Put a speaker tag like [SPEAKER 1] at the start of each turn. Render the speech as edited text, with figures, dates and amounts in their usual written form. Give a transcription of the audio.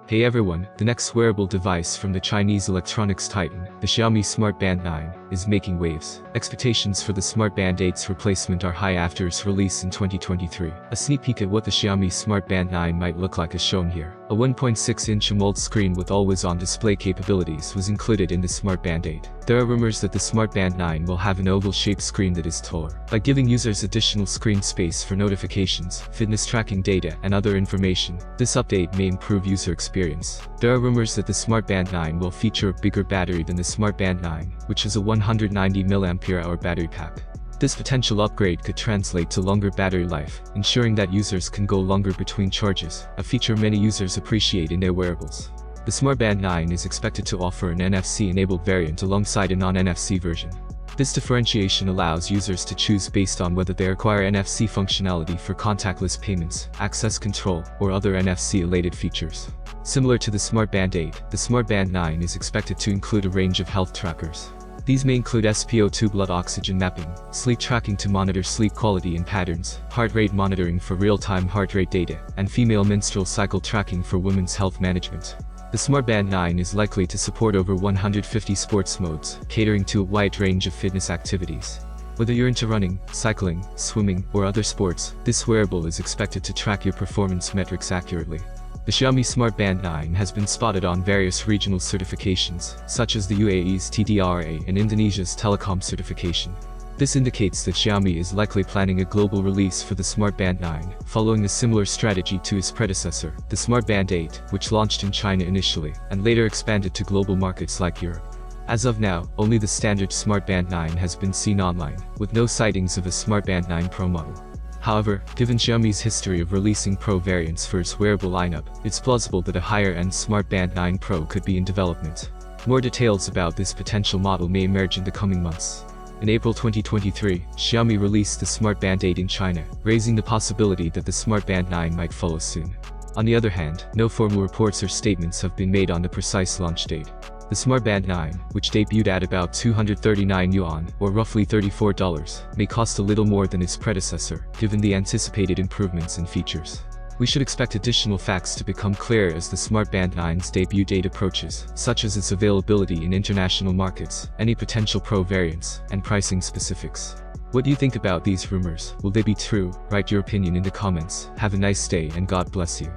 [SPEAKER 1] Hey everyone, the next wearable device from the Chinese electronics titan, the Xiaomi Smart Band 9, is making waves. Expectations for the Smart Band 8's replacement are high after its release in 2023. A sneak peek at what the Xiaomi Smart Band 9 might look like is shown here. A 1.6-inch AMOLED screen with always-on display capabilities was included in the Smart Band 8. There are rumors that the Smart Band 9 will have an oval-shaped screen that is taller. By giving users additional screen space for notifications, fitness tracking data, and other information, this update may improve user experience. There are rumors that the Smart Band 9 will feature a bigger battery than the Smart Band 9, which is a 190 mAh battery pack. This potential upgrade could translate to longer battery life, ensuring that users can go longer between charges, a feature many users appreciate in their wearables. The Smart Band 9 is expected to offer an NFC-enabled variant alongside a non-NFC version. This differentiation allows users to choose based on whether they require NFC functionality for contactless payments, access control, or other NFC-related features. Similar to the Smart Band 8, the Smart Band 9 is expected to include a range of health trackers. These may include SpO2 blood oxygen mapping, sleep tracking to monitor sleep quality and patterns, heart rate monitoring for real-time heart rate data, and female menstrual cycle tracking for women's health management. The Smart Band 9 is likely to support over 150 sports modes, catering to a wide range of fitness activities. Whether you're into running, cycling, swimming, or other sports, this wearable is expected to track your performance metrics accurately. The Xiaomi Smart Band 9 has been spotted on various regional certifications, such as the UAE's TDRA and Indonesia's Telecom certification. This indicates that Xiaomi is likely planning a global release for the Smart Band 9, following a similar strategy to its predecessor, the Smart Band 8, which launched in China initially, and later expanded to global markets like Europe. As of now, only the standard Smart Band 9 has been seen online, with no sightings of a Smart Band 9 Pro model. However, given Xiaomi's history of releasing Pro variants for its wearable lineup, it's plausible that a higher-end Smart Band 9 Pro could be in development. More details about this potential model may emerge in the coming months. In April 2023, Xiaomi released the Smart Band 8 in China, raising the possibility that the Smart Band 9 might follow soon. On the other hand, no formal reports or statements have been made on the precise launch date. The Smart Band 9, which debuted at about 239 yuan, or roughly $34, may cost a little more than its predecessor, given the anticipated improvements in features. We should expect additional facts to become clearer as the Smart Band 9's debut date approaches, such as its availability in international markets, any potential Pro variants, and pricing specifics. What do you think about these rumors? Will they be true? Write your opinion in the comments. Have a nice day and God bless you.